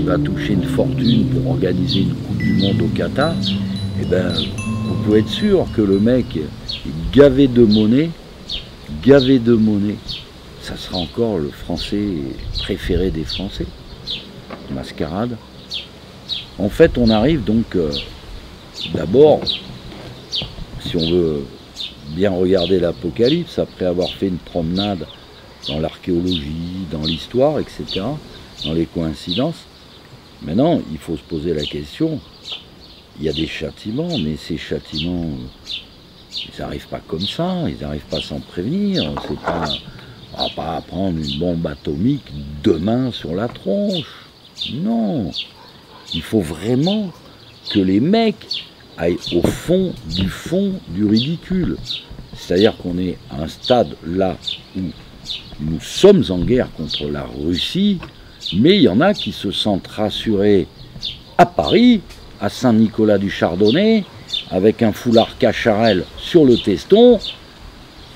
qui va toucher une fortune pour organiser une Coupe du Monde au Qatar, eh ben, vous pouvez être sûr que le mec est gavé de monnaie, ça sera encore le Français préféré des Français. Mascarade. En fait, on arrive donc d'abord, si on veut bien regarder l'Apocalypse, après avoir fait une promenade dans l'archéologie, dans l'histoire, etc., dans les coïncidences, maintenant, il faut se poser la question, il y a des châtiments, mais ces châtiments, ils n'arrivent pas comme ça, ils n'arrivent pas sans prévenir, c'est pas, on va pas prendre une bombe atomique demain sur la tronche, non, il faut vraiment que les mecs aillent au fond du ridicule, c'est-à-dire qu'on est à un stade là où nous sommes en guerre contre la Russie, mais il y en a qui se sentent rassurés à Paris, à Saint-Nicolas-du-Chardonnay, avec un foulard Cacharel sur le teston,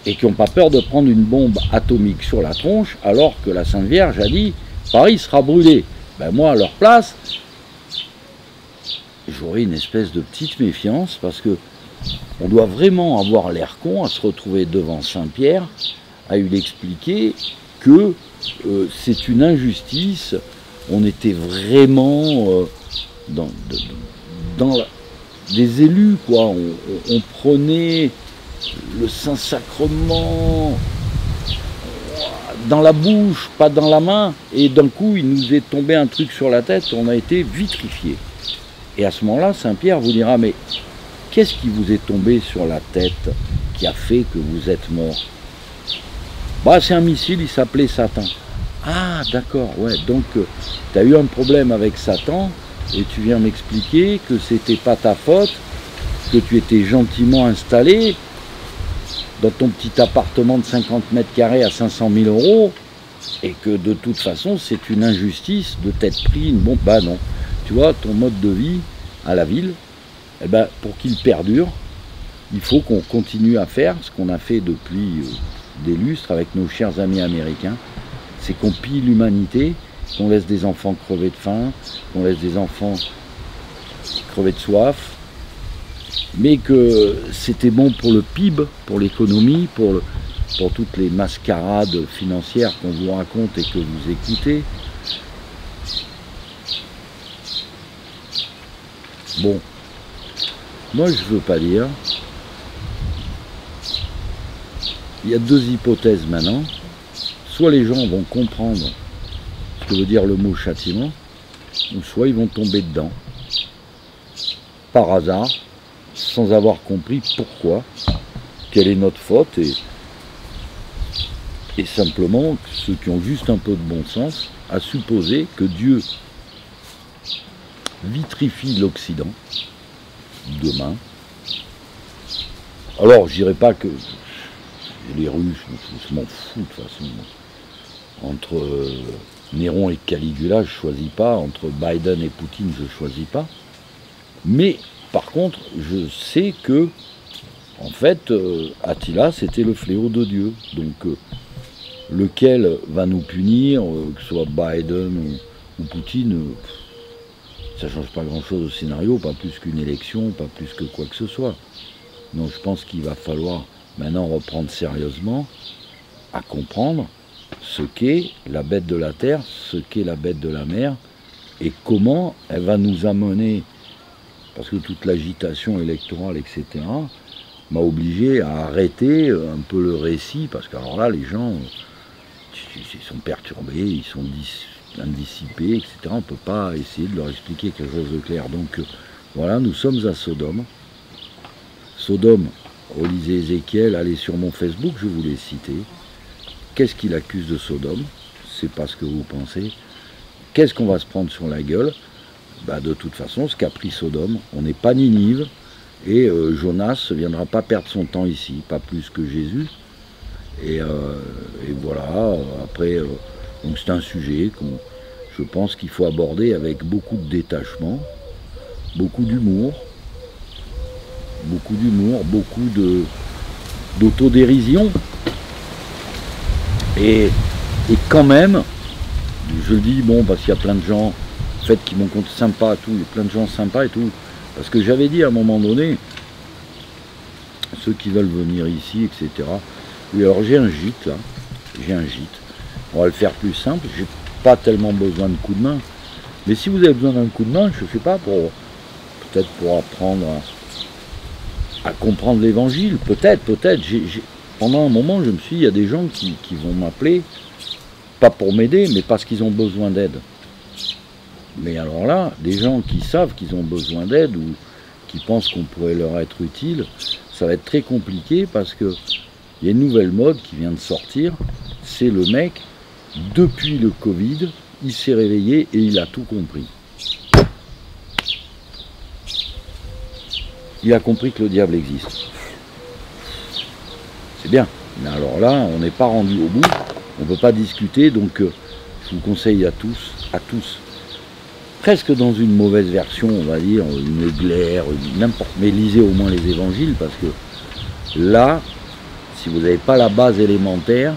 et qui n'ont pas peur de prendre une bombe atomique sur la tronche, alors que la Sainte Vierge a dit « Paris sera brûlé ». Ben moi, à leur place, j'aurais une espèce de petite méfiance, parce que on doit vraiment avoir l'air con à se retrouver devant Saint-Pierre, à lui expliquer que c'est une injustice, on était vraiment dans des élus, quoi. On prenait le Saint-Sacrement dans la bouche, pas dans la main, et d'un coup il nous est tombé un truc sur la tête, on a été vitrifié. Et à ce moment-là, Saint-Pierre vous dira, mais qu'est-ce qui vous est tombé sur la tête qui a fait que vous êtes mort? Bah, c'est un missile, il s'appelait Satan. Ah, d'accord, ouais, donc tu as eu un problème avec Satan, et tu viens m'expliquer que c'était pas ta faute, que tu étais gentiment installé dans ton petit appartement de 50 mètres carrés à 500 000 €, et que de toute façon, c'est une injustice de t'être pris une bombe. Bah non, tu vois, ton mode de vie à la ville, eh ben, pour qu'il perdure, il faut qu'on continue à faire ce qu'on a fait depuis des lustres avec nos chers amis américains, c'est qu'on pille l'humanité, qu'on laisse des enfants crever de faim, qu'on laisse des enfants crever de soif, mais que c'était bon pour le PIB, pour l'économie, pour toutes les mascarades financières qu'on vous raconte et que vous écoutez. Bon, moi je veux pas dire. Il y a deux hypothèses maintenant. Soit les gens vont comprendre ce que veut dire le mot châtiment, ou soit ils vont tomber dedans, par hasard, sans avoir compris pourquoi, quelle est notre faute, et simplement ceux qui ont juste un peu de bon sens, à supposer que Dieu vitrifie l'Occident demain. Alors je dirais pas que les Russes, je m'en fous de toute façon. Entre Néron et Caligula, je ne choisis pas. Entre Biden et Poutine, je ne choisis pas. Mais par contre, je sais que, en fait, Attila, c'était le fléau de Dieu. Donc, lequel va nous punir, que ce soit Biden ou Poutine, ça ne change pas grand-chose au scénario, pas plus qu'une élection, pas plus que quoi que ce soit. Donc, je pense qu'il va falloir maintenant reprendre sérieusement à comprendre ce qu'est la bête de la terre, ce qu'est la bête de la mer, et comment elle va nous amener, parce que toute l'agitation électorale, etc., m'a obligé à arrêter un peu le récit, parce qu'alors là, les gens, ils sont perturbés, ils sont indissipés, etc. On ne peut pas essayer de leur expliquer quelque chose de clair. Donc voilà, nous sommes à Sodome. Sodome, relisez Ézéchiel, allez sur mon Facebook, je vous l'ai cité. Qu'est-ce qu'il accuse de Sodome? C'est pas ce que vous pensez. Qu'est-ce qu'on va se prendre sur la gueule? Bah, de toute façon, ce qu'a pris Sodome, on n'est pas Ninive, et Jonas ne viendra pas perdre son temps ici, pas plus que Jésus. Et voilà, après, donc c'est un sujet qu'on, je pense qu'il faut aborder avec beaucoup de détachement, beaucoup d'humour, beaucoup d'autodérision. Et quand même, je le dis, bon, parce qu'il y a plein de gens le fait qu'ils m'ont compté sympa, tout, il y a plein de gens sympas et tout. Parce que j'avais dit à un moment donné, ceux qui veulent venir ici, etc. Oui, alors j'ai un gîte là, j'ai un gîte. On va le faire plus simple, j'ai pas tellement besoin de coup de main. Mais si vous avez besoin d'un coup de main, je sais pas, peut-être pour apprendre à comprendre l'évangile, peut-être. Pendant un moment, je me suis dit, il y a des gens qui vont m'appeler, pas pour m'aider, mais parce qu'ils ont besoin d'aide. Mais alors là, des gens qui savent qu'ils ont besoin d'aide ou qui pensent qu'on pourrait leur être utile, ça va être très compliqué parce que il y a une nouvelle mode qui vient de sortir, c'est le mec, depuis le Covid, il s'est réveillé et il a tout compris. Il a compris que le diable existe. C'est bien, mais alors là, on n'est pas rendu au bout, on ne peut pas discuter, donc je vous conseille à tous, presque dans une mauvaise version, on va dire, une glaire, n'importe, mais lisez au moins les évangiles, parce que là, si vous n'avez pas la base élémentaire,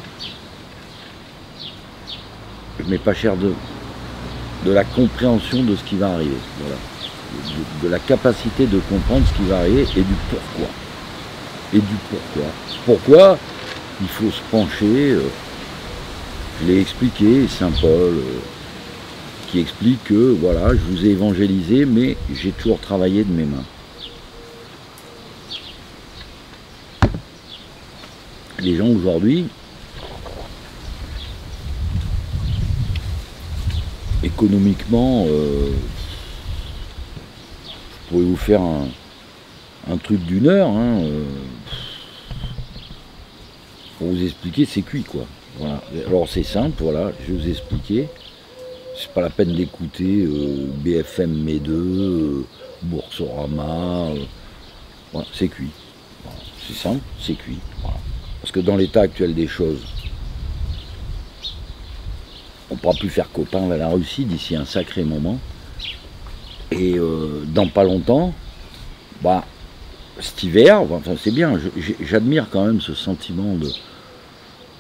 je ne mets pas cher de la compréhension de ce qui va arriver, voilà. De la capacité de comprendre ce qui va arriver et du pourquoi. Pourquoi il faut se pencher, je l'ai expliqué, Saint Paul, qui explique que voilà, je vous ai évangélisé, mais j'ai toujours travaillé de mes mains. Les gens aujourd'hui, économiquement, je pourrais vous faire un truc d'une heure, hein, pour vous expliquer, c'est cuit quoi. Voilà. Alors c'est simple, voilà, je vais vous expliquer. C'est pas la peine d'écouter BFM MEDE, Boursorama, voilà, c'est cuit. Voilà. C'est simple, c'est cuit. Voilà. Parce que dans l'état actuel des choses, on ne pourra plus faire copain avec la Russie d'ici un sacré moment. Et dans pas longtemps, bah, cet hiver, enfin, c'est bien, j'admire quand même ce sentiment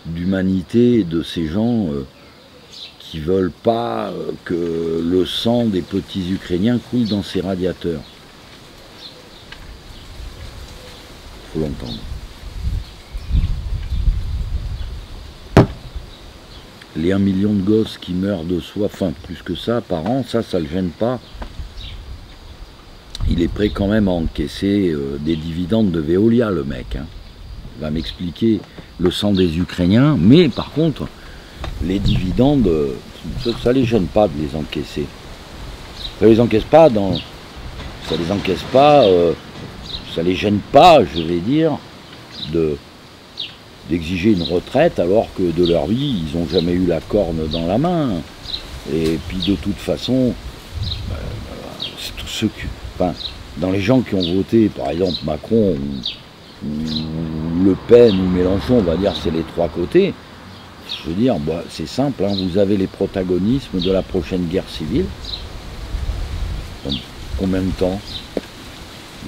d'humanité de ces gens qui veulent pas que le sang des petits Ukrainiens coule dans ces radiateurs. Faut l'entendre. Les 1 million de gosses qui meurent de soif, enfin plus que ça par an, ça le gêne pas. Il est prêt quand même à encaisser des dividendes de Veolia, le mec. Hein. Il va m'expliquer le sang des Ukrainiens, mais par contre, les dividendes, ça les gêne pas de les encaisser. Ça les encaisse pas ça les gêne pas, je vais dire, d'exiger une retraite alors que de leur vie, ils n'ont jamais eu la corne dans la main. Et puis de toute façon, c'est tous ceux qui... Enfin, dans les gens qui ont voté, par exemple Macron ou Le Pen ou Mélenchon, on va dire c'est les trois côtés. Je veux dire, bah, c'est simple, hein, vous avez les protagonismes de la prochaine guerre civile. Donc, combien de temps?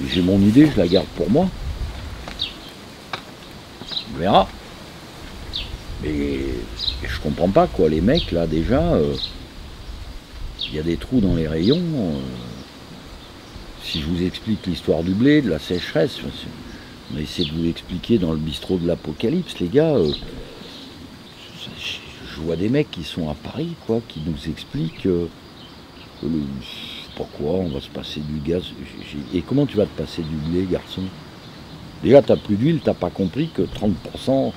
J'ai mon idée, je la garde pour moi. On verra. Mais je comprends pas quoi, les mecs là déjà, il y a des trous dans les rayons. Si je vous explique l'histoire du blé, de la sécheresse, on a essayé de vous expliquer dans le bistrot de l'Apocalypse, les gars. Je vois des mecs qui sont à Paris, quoi, qui nous expliquent pourquoi on va se passer du gaz. Et comment tu vas te passer du blé, garçon? Déjà, t'as plus d'huile, t'as pas compris que 30%,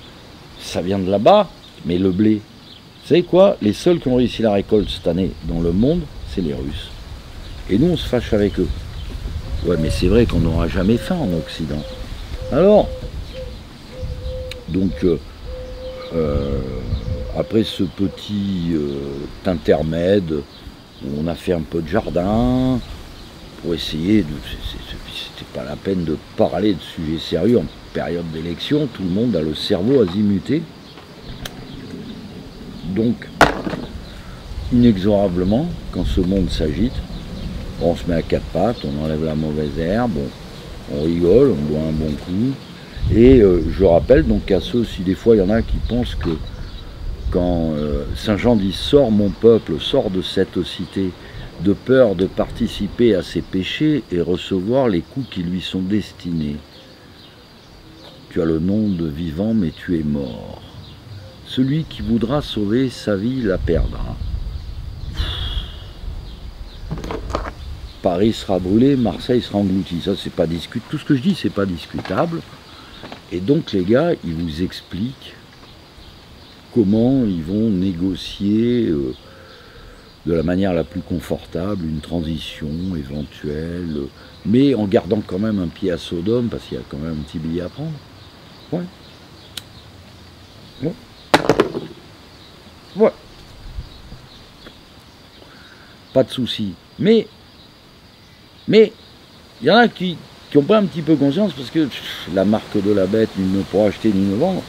ça vient de là-bas, mais le blé. Vous savez quoi? Les seuls qui ont réussi la récolte cette année dans le monde, c'est les Russes. Et nous, on se fâche avec eux. Ouais, mais c'est vrai qu'on n'aura jamais faim en Occident. Alors, donc, après ce petit intermède, où on a fait un peu de jardin, pour essayer de... C'était pas la peine de parler de sujets sérieux en période d'élection, tout le monde a le cerveau azimuté. Donc, inexorablement, quand ce monde s'agite, on se met à quatre pattes, on enlève la mauvaise herbe, on rigole, on boit un bon coup. Et je rappelle donc à ceux, si des fois il y en a qui pensent que quand Saint Jean dit « Sors mon peuple, sors de cette cité, de peur de participer à ses péchés et recevoir les coups qui lui sont destinés. Tu as le nom de vivant, mais tu es mort. Celui qui voudra sauver sa vie la perdra. Paris sera brûlé, Marseille sera englouti. Ça, c'est pas discutable. Tout ce que je dis, c'est pas discutable. Et donc, les gars, ils vous expliquent comment ils vont négocier de la manière la plus confortable une transition éventuelle, mais en gardant quand même un pied à Sodome, parce qu'il y a quand même un petit billet à prendre. Ouais. Ouais. Ouais. Pas de souci. Mais il y en a qui n'ont pas un petit peu conscience, parce que la marque de la bête, nul ne pourra acheter ni ne vendre.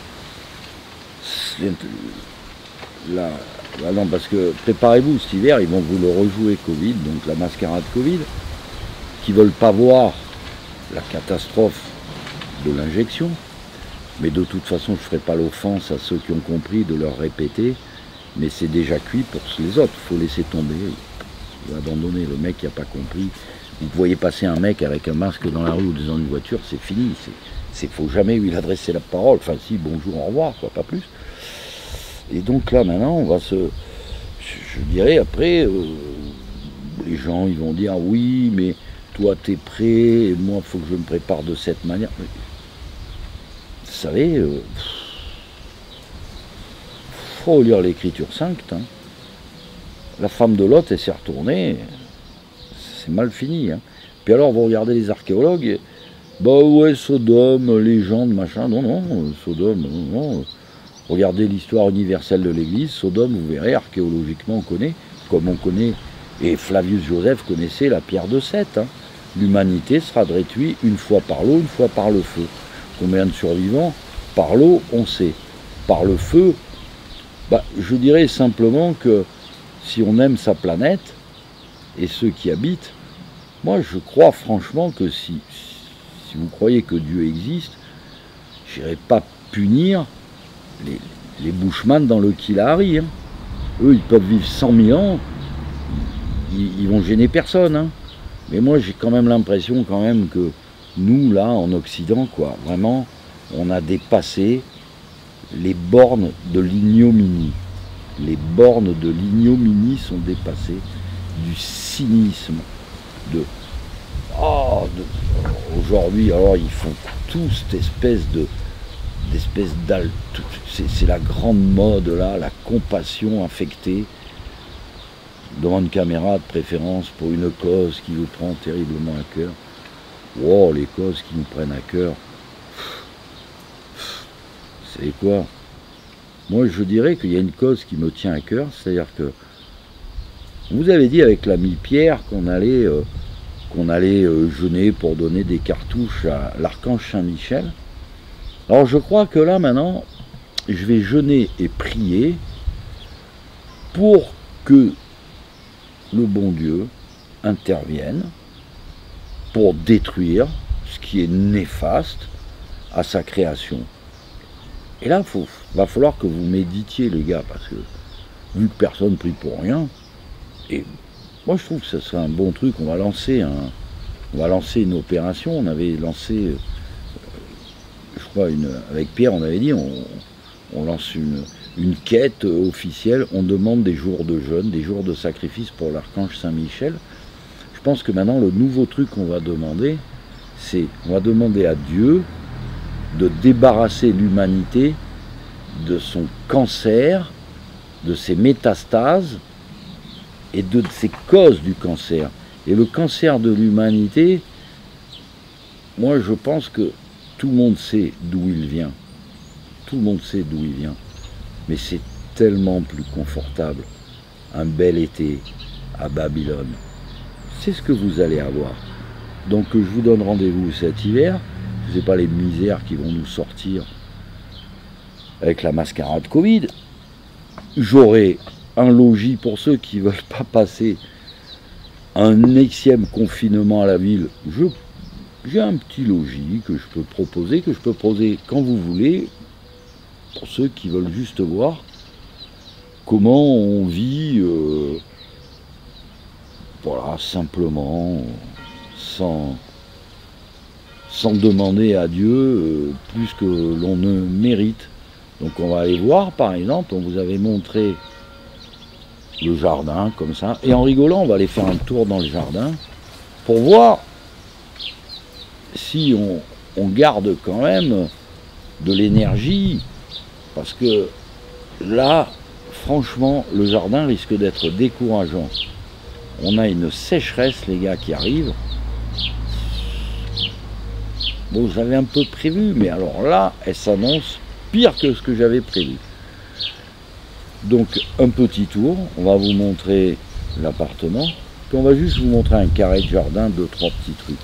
Là, non, parce que préparez-vous, cet hiver, ils vont vous le rejouer Covid, donc la mascarade Covid, qui ne veulent pas voir la catastrophe de l'injection. Mais de toute façon, je ne ferai pas l'offense à ceux qui ont compris de leur répéter, mais c'est déjà cuit pour les autres, il faut laisser tomber, il faut abandonner. Le mec qui n'a pas compris, vous voyez passer un mec avec un masque dans la rue ou dans une voiture, c'est fini, il ne faut jamais lui adresser la parole, enfin si, bonjour, au revoir, quoi, pas plus. Et donc là, maintenant, on va je dirais après, les gens, ils vont dire, oui, mais toi, t'es prêt, et moi, il faut que je me prépare de cette manière. Mais, vous savez, faut lire l'Écriture sainte. Hein. La femme de Lot, elle s'est retournée, c'est mal fini. Hein. Puis alors, vous regardez les archéologues, bah ouais, Sodome, légende, machin, non, Sodome, non. Regardez l'histoire universelle de l'Église, Sodome, vous verrez, archéologiquement, on connaît, comme on connaît, et Flavius Joseph connaissait la pierre de Seth. Hein. L'humanité sera détruite une fois par l'eau, une fois par le feu. Combien de survivants? Par l'eau, on sait. Par le feu, je dirais simplement que si on aime sa planète, et ceux qui habitent, moi je crois franchement que si vous croyez que Dieu existe, je n'irai pas punir les Bushman dans le Kalahari. Hein. Eux, ils peuvent vivre 100 000 ans, ils vont gêner personne. Hein. Mais moi, j'ai quand même l'impression que nous, là, en Occident, quoi, vraiment, on a dépassé les bornes de l'ignominie. Les bornes de l'ignominie sont dépassées, du cynisme, aujourd'hui, alors ils font tout cette espèce c'est la grande mode là, la compassion affectée devant une caméra de préférence pour une cause qui vous prend terriblement à cœur. Wow, les causes qui nous prennent à cœur, c'est quoi? Moi je dirais qu'il y a une cause qui me tient à cœur, c'est-à-dire que vous avez dit avec l'ami Pierre qu'on allait jeûner pour donner des cartouches à l'archange Saint-Michel. Alors je crois que là maintenant, je vais jeûner et prier pour que le bon Dieu intervienne pour détruire ce qui est néfaste à sa création. Et là, va falloir que vous méditiez les gars, parce que vu que personne ne prie pour rien, et moi je trouve que ce serait un bon truc, on va lancer une opération, on avait lancé... je crois, avec Pierre, on avait dit, on lance une quête officielle, on demande des jours de jeûne, des jours de sacrifice pour l'archange Saint-Michel. Je pense que maintenant, le nouveau truc qu'on va demander, c'est, on va demander à Dieu de débarrasser l'humanité de son cancer, de ses métastases et de ses causes du cancer. Et le cancer de l'humanité, moi je pense que tout le monde sait d'où il vient. Tout le monde sait d'où il vient. Mais c'est tellement plus confortable. Un bel été à Babylone. C'est ce que vous allez avoir. Donc je vous donne rendez-vous cet hiver. Je ne sais pas les misères qui vont nous sortir avec la mascarade Covid. J'aurai un logis pour ceux qui ne veulent pas passer un Xème confinement à la ville. J'ai un petit logis que je peux proposer quand vous voulez, pour ceux qui veulent juste voir comment on vit, voilà, simplement, sans demander à Dieu plus que l'on ne mérite. Donc on va aller voir, par exemple, on vous avait montré le jardin, comme ça, et en rigolant, on va aller faire un tour dans le jardin, pour voir si on garde quand même de l'énergie, parce que là, franchement, le jardin risque d'être décourageant. On a une sécheresse, les gars, qui arrive. Bon, j'avais un peu prévu, mais alors là, elle s'annonce pire que ce que j'avais prévu. Donc, un petit tour, on va vous montrer l'appartement, puis on va juste vous montrer un carré de jardin, 2-3 petits trucs.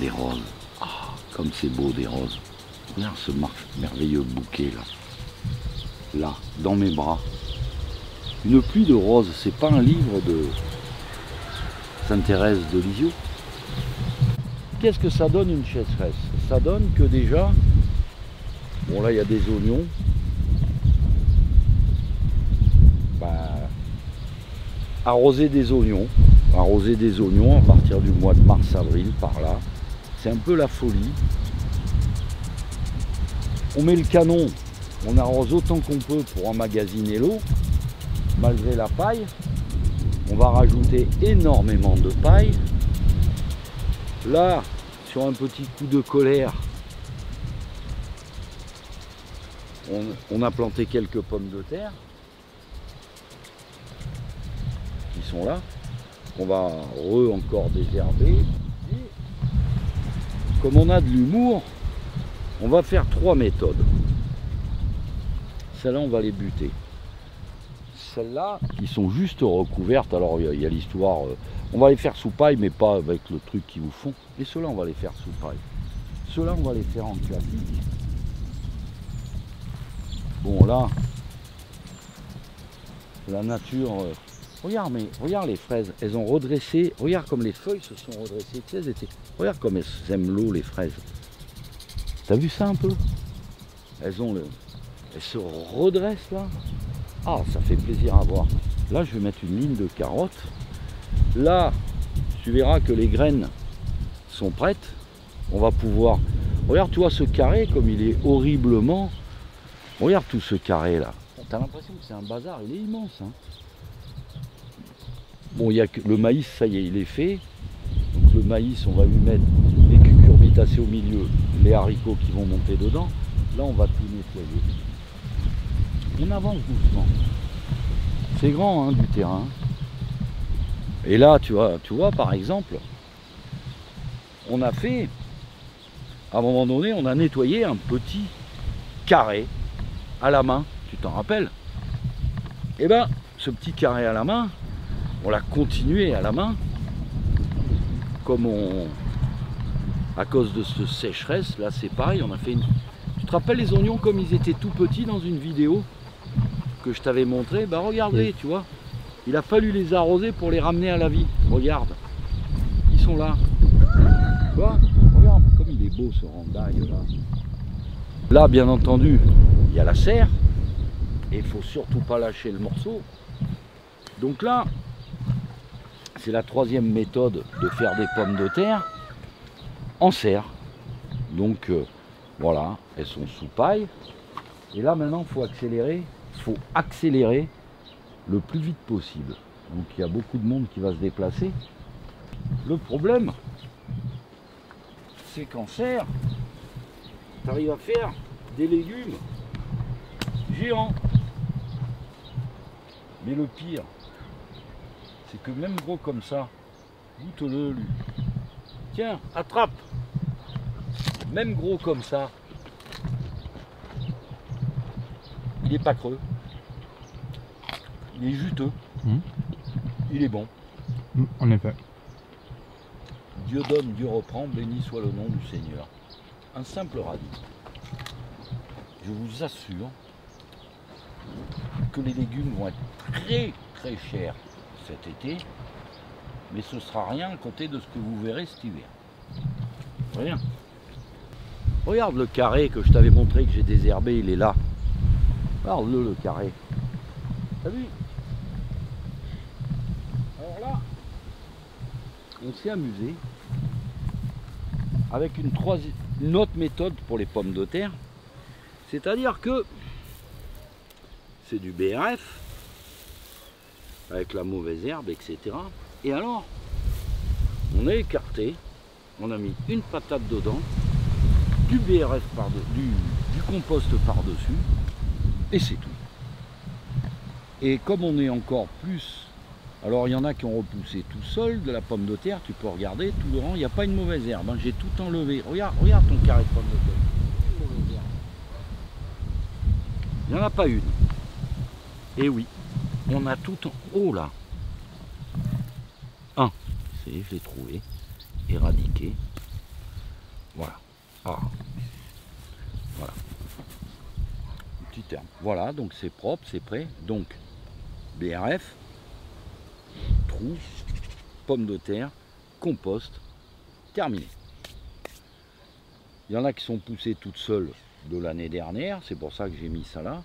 Des roses. Ah, comme c'est beau des roses. Regarde ce merveilleux bouquet là. Là, dans mes bras. Une pluie de roses, c'est pas un livre de Sainte-Thérèse de Lisieux. Qu'est-ce que ça donne une sécheresse? Ça donne que déjà, bon là il y a des oignons. Arroser des oignons à partir du mois de mars-avril par là. C'est un peu la folie. On met le canon, on arrose autant qu'on peut pour emmagasiner l'eau, malgré la paille. On va rajouter énormément de paille. Là, sur un petit coup de colère, on a planté quelques pommes de terre qui sont là, qu'on va encore désherber. Comme on a de l'humour, on va faire 3 méthodes. Celles-là, on va les buter. Celles-là, qui sont juste recouvertes, alors il y a l'histoire, on va les faire sous paille, mais pas avec le truc qu'ils vous font. Et ceux-là, on va les faire sous paille. Ceux-là, on va les faire en classique. Bon, là, la nature... regarde, mais regarde les fraises, elles ont redressé, regarde comme les feuilles se sont redressées. Tu sais, elles étaient, regarde comme elles aiment l'eau, les fraises. T'as vu ça un peu? Elles se redressent là. Ah, ça fait plaisir à voir. Là, je vais mettre une ligne de carottes. Là, tu verras que les graines sont prêtes. On va pouvoir... Regarde, tu vois ce carré, comme il est horriblement... Regarde tout ce carré là. T'as l'impression que c'est un bazar, il est immense. Hein. Bon, il y a que le maïs, ça y est, il est fait. Donc le maïs, on va lui mettre les cucurbitacées au milieu, les haricots qui vont monter dedans. Là, on va tout nettoyer. On avance doucement. C'est grand, hein, du terrain. Et là, tu vois, par exemple, on a fait, à un moment donné, on a nettoyé un petit carré à la main. Tu t'en rappelles? Et bien, ce petit carré à la main, on l'a continué à la main, comme à cause de cette sécheresse, là c'est pareil, on a fait une... Tu te rappelles les oignons comme ils étaient tout petits dans une vidéo que je t'avais montré? Bah regardez, oui. Tu vois, il a fallu les arroser pour les ramener à la vie. Regarde, ils sont là. Tu vois, regarde comme il est beau ce randaille là. Là, bien entendu, il y a la serre, et il ne faut surtout pas lâcher le morceau. Donc là, c'est la 3e méthode de faire des pommes de terre en serre. Donc voilà, elles sont sous paille. Et là maintenant, il faut accélérer le plus vite possible. Donc il y a beaucoup de monde qui va se déplacer. Le problème, c'est qu'en serre, tu arrives à faire des légumes géants. Mais le pire, c'est que même gros comme ça, Goûte-le, lui. Tiens, attrape. Même gros comme ça. Il est pas creux. Il est juteux. Il est bon. En effet. Dieu donne, Dieu reprend, béni soit le nom du Seigneur. Un simple radis. Je vous assure que les légumes vont être très très chers cet été, mais ce sera rien à côté de ce que vous verrez cet hiver. Rien. Regarde le carré que je t'avais montré que j'ai désherbé, il est là. Regarde-le, le carré. T'as vu? Alors là, on s'est amusé avec une autre méthode pour les pommes de terre. C'est-à-dire que c'est du BRF avec la mauvaise herbe, etc. Et alors, on a écarté, on a mis une patate dedans, du BRF du compost par-dessus, et c'est tout. Et comme on est encore plus, alors il y en a qui ont repoussé tout seul de la pomme de terre, tu peux regarder tout le rang, il n'y a pas une mauvaise herbe, hein, j'ai tout enlevé. Regarde ton carré de pomme de terre. Il n'y en a pas une. Et oui, on a tout en haut là. Un, c'est, je l'ai trouvé, éradiqué. Voilà. Ah. Voilà. Petit terme. Voilà, donc c'est propre, c'est prêt. Donc, BRF, trou, pommes de terre, compost, terminé. Il y en a qui sont poussées toutes seules de l'année dernière, c'est pour ça que j'ai mis ça là.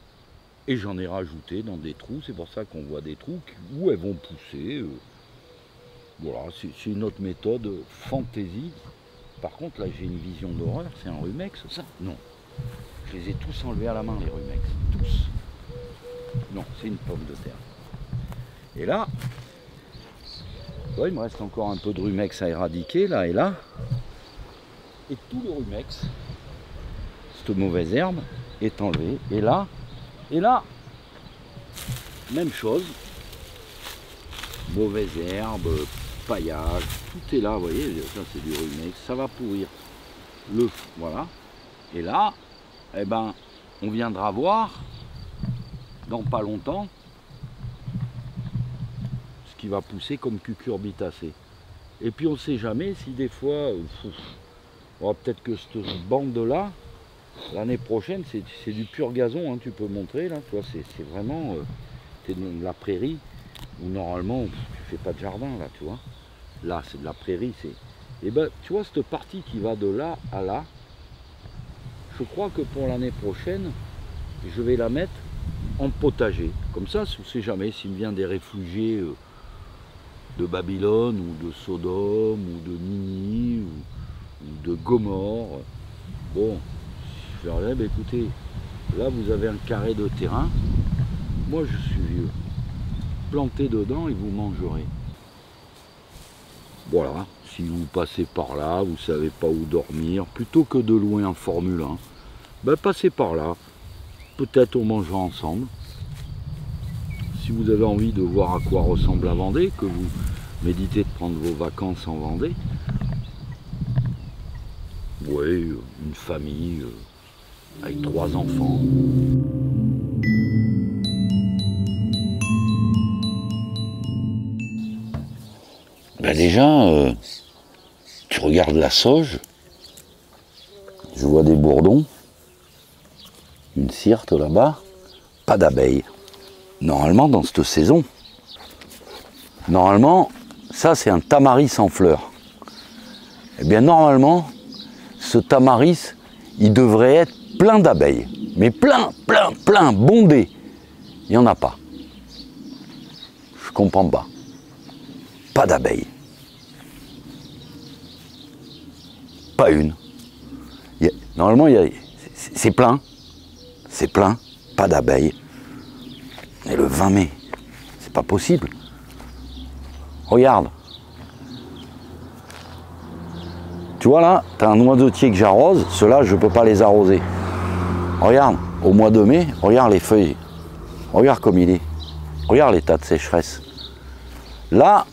Et j'en ai rajouté dans des trous, c'est pour ça qu'on voit des trous où elles vont pousser. Voilà, c'est une autre méthode fantaisie. Par contre, là, j'ai une vision d'horreur. C'est un rumex, ça? Non. Je les ai tous enlevés à la main, les rumex. Tous. Non, c'est une pomme de terre. Et là, ouais, il me reste encore un peu de rumex à éradiquer, là et là. Et tout le rumex, cette mauvaise herbe, est enlevé. Et là, même chose. Mauvaise herbe, paillage, tout est là, vous voyez, ça c'est du rumex, ça va pourrir le fond, voilà. Et là, eh ben, on viendra voir, dans pas longtemps, ce qui va pousser comme cucurbitacée. Et puis on ne sait jamais si des fois, peut-être que cette bande-là, l'année prochaine, c'est du pur gazon, hein, tu peux montrer, là, toi, c'est vraiment, c'est de la prairie, où normalement, tu fais pas de jardin, là, tu vois. Là, c'est de la prairie, c'est... Et ben, tu vois, cette partie qui va de là à là, je crois que pour l'année prochaine, je vais la mettre en potager. Comme ça, on ne sait jamais s'il me vient des réfugiés de Babylone, ou de Sodome, ou de Nini, ou de Gomorre. Bon, je leur dis, écoutez, là, vous avez un carré de terrain. Moi, je suis vieux. Plantez dedans et vous mangerez. Voilà, si vous passez par là, vous ne savez pas où dormir, plutôt que de louer un Formule 1, ben passez par là, peut-être on mangera ensemble. Si vous avez envie de voir à quoi ressemble la Vendée, que vous méditez de prendre vos vacances en Vendée, oui, une famille avec 3 enfants. Ben déjà, tu regardes la sauge, je vois des bourdons, une cyrte là-bas, pas d'abeilles. Normalement, dans cette saison, normalement, ça c'est un tamaris en fleurs. Eh bien, normalement, ce tamaris, il devrait être plein d'abeilles. Mais plein, bondé. Il n'y en a pas. Je comprends pas. Pas d'abeilles. Pas une. Normalement, c'est plein. C'est plein. Pas d'abeilles. Et le 20 mai, c'est pas possible. Regarde. Tu vois là, tu as un noisetier que j'arrose. Ceux-là, je ne peux pas les arroser. Regarde, au mois de mai, regarde les feuilles. Regarde comme il est. Regarde l'état de sécheresse. Là,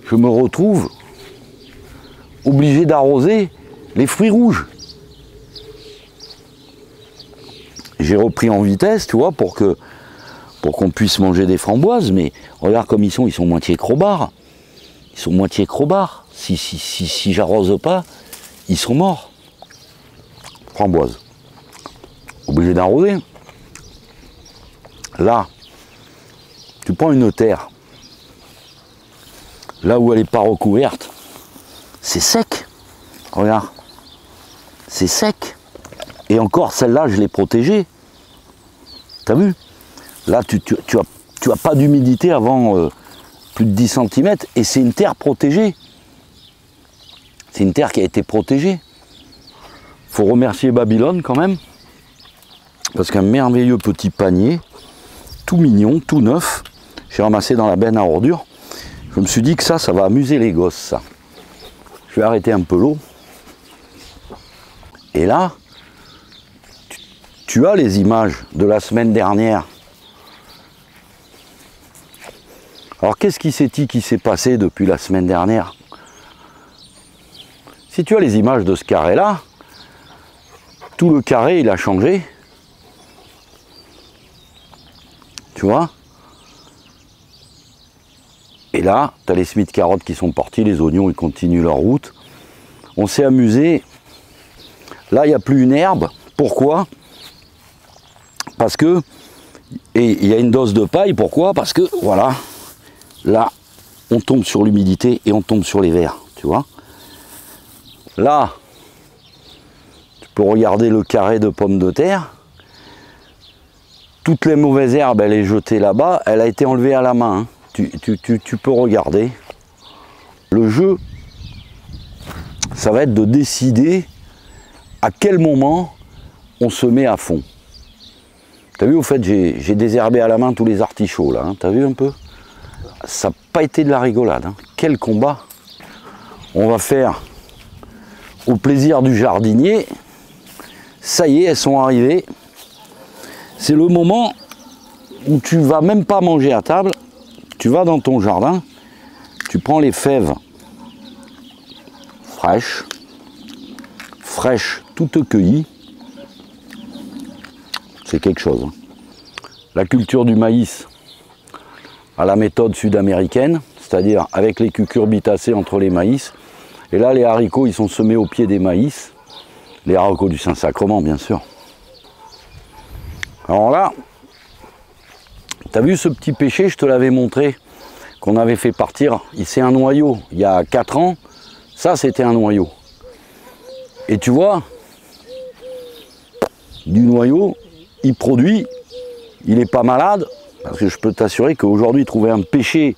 je me retrouve obligé d'arroser les fruits rouges. J'ai repris en vitesse, tu vois, pour qu'on puisse manger des framboises, mais regarde comme ils sont moitié crobards. Ils sont moitié crobards. Si j'arrose pas, ils sont morts. Framboises. Obligé d'arroser. Là, tu prends une terre, là où elle n'est pas recouverte, c'est sec. Regarde, c'est sec. Et encore, celle-là, je l'ai protégée. T'as vu? Là, tu as pas d'humidité avant plus de 10 cm, et c'est une terre protégée. C'est une terre qui a été protégée. Faut remercier Babylone quand même, parce qu'un merveilleux petit panier, tout mignon, tout neuf, j'ai ramassé dans la benne à ordures. Je me suis dit que ça va amuser les gosses, ça. Je vais arrêter un peu l'eau. Et là, tu as les images de la semaine dernière. Alors qu'est-ce qui s'est passé depuis la semaine dernière? Si tu as les images de ce carré-là, tout le carré il a changé. Tu vois? Et là, tu as les semis de carottes qui sont partis, les oignons ils continuent leur route. On s'est amusé. Là, il n'y a plus une herbe. Pourquoi? Parce que, et il y a une dose de paille, pourquoi? Parce que, voilà, là, on tombe sur l'humidité et on tombe sur les vers, tu vois. Là, tu peux regarder le carré de pommes de terre. Toutes les mauvaises herbes, elle est jetée là-bas, elle a été enlevée à la main. Hein. Tu peux regarder. Le jeu, ça va être de décider à quel moment on se met à fond. Tu as vu, au fait, j'ai désherbé à la main tous les artichauts, là. Hein. Tu as vu un peu? Ça n'a pas été de la rigolade. Hein. Quel combat on va faire au plaisir du jardinier. Ça y est, elles sont arrivées. C'est le moment où tu vas même pas manger à table. Tu vas dans ton jardin, tu prends les fèves fraîches, toutes cueillies. C'est quelque chose. Hein. La culture du maïs à la méthode sud-américaine, c'est-à-dire avec les cucurbitacées entre les maïs. Et là, les haricots, ils sont semés au pied des maïs. Les haricots du Saint-Sacrement, bien sûr. Alors là, tu as vu ce petit pêcher, je te l'avais montré, qu'on avait fait partir. C'est un noyau. Il y a 4 ans, ça, c'était un noyau. Et tu vois, du noyau, il produit, il n'est pas malade, parce que je peux t'assurer qu'aujourd'hui, trouver un pêcher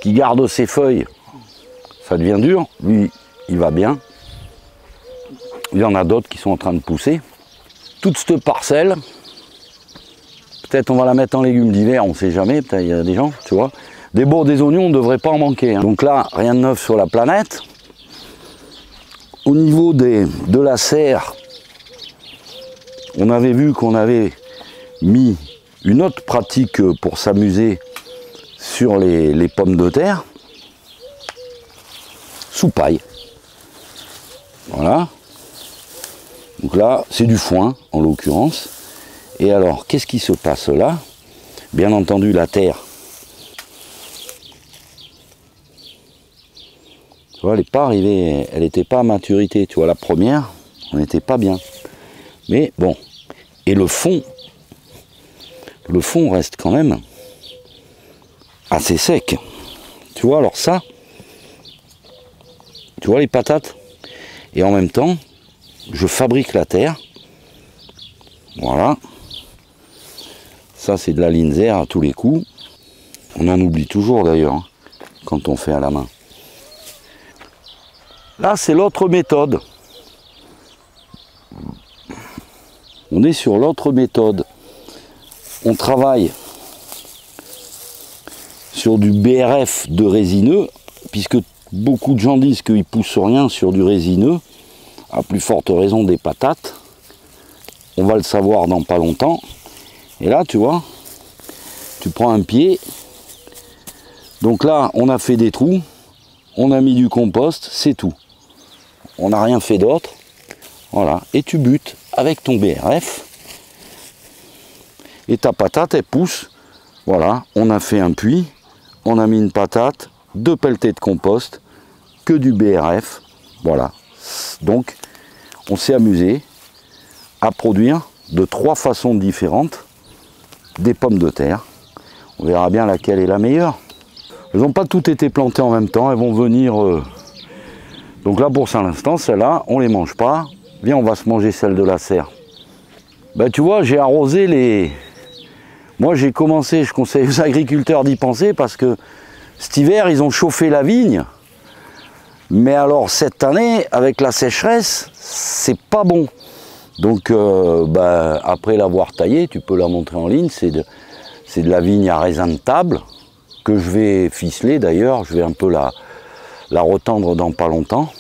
qui garde ses feuilles, ça devient dur. Lui, il va bien. Il y en a d'autres qui sont en train de pousser. Toute cette parcelle, peut-être on va la mettre en légumes d'hiver, on ne sait jamais, peut-être il y a des gens, tu vois. Des oignons, on ne devrait pas en manquer. Hein. Donc là, rien de neuf sur la planète. Au niveau de la serre, on avait vu qu'on avait mis une autre pratique pour s'amuser sur les pommes de terre. Sous paille. Voilà. Donc là, c'est du foin, en l'occurrence. Et alors, qu'est-ce qui se passe là? Bien entendu, la terre. Tu vois, elle n'est pas arrivée, elle n'était pas à maturité. Tu vois, la première, on n'était pas bien. Mais bon. Et le fond reste quand même assez sec. Tu vois, alors ça, tu vois les patates? Et en même temps, je fabrique la terre. Voilà. Ça, c'est de la linzer à tous les coups. On en oublie toujours d'ailleurs, hein, quand on fait à la main. Là, c'est l'autre méthode. On est sur l'autre méthode. On travaille sur du BRF de résineux, puisque beaucoup de gens disent qu'ils ne poussent rien sur du résineux, à plus forte raison des patates. On va le savoir dans pas longtemps. Et là, tu vois, tu prends un pied. Donc là, on a fait des trous. on a mis du compost, c'est tout. On n'a rien fait d'autre. Voilà, et tu butes avec ton BRF. Et ta patate, elle pousse. Voilà, on a fait un puits, on a mis une patate, 2 pelletées de compost, que du BRF. Voilà. Donc, on s'est amusé à produire de 3 façons différentes des pommes de terre. On verra bien laquelle est la meilleure. Elles n'ont pas toutes été plantées en même temps, elles vont venir... Donc là, pour l'instant, celles-là, on ne les mange pas. Viens, on va se manger celle de la serre. Ben, tu vois, j'ai arrosé les... Moi, j'ai commencé, je conseille aux agriculteurs d'y penser parce que cet hiver, ils ont chauffé la vigne. Mais alors, cette année, avec la sécheresse, c'est pas bon. Donc, après l'avoir taillée, tu peux la montrer en ligne, c'est de la vigne à raisin de table que je vais ficeler d'ailleurs. Je vais un peu la retendre dans pas longtemps.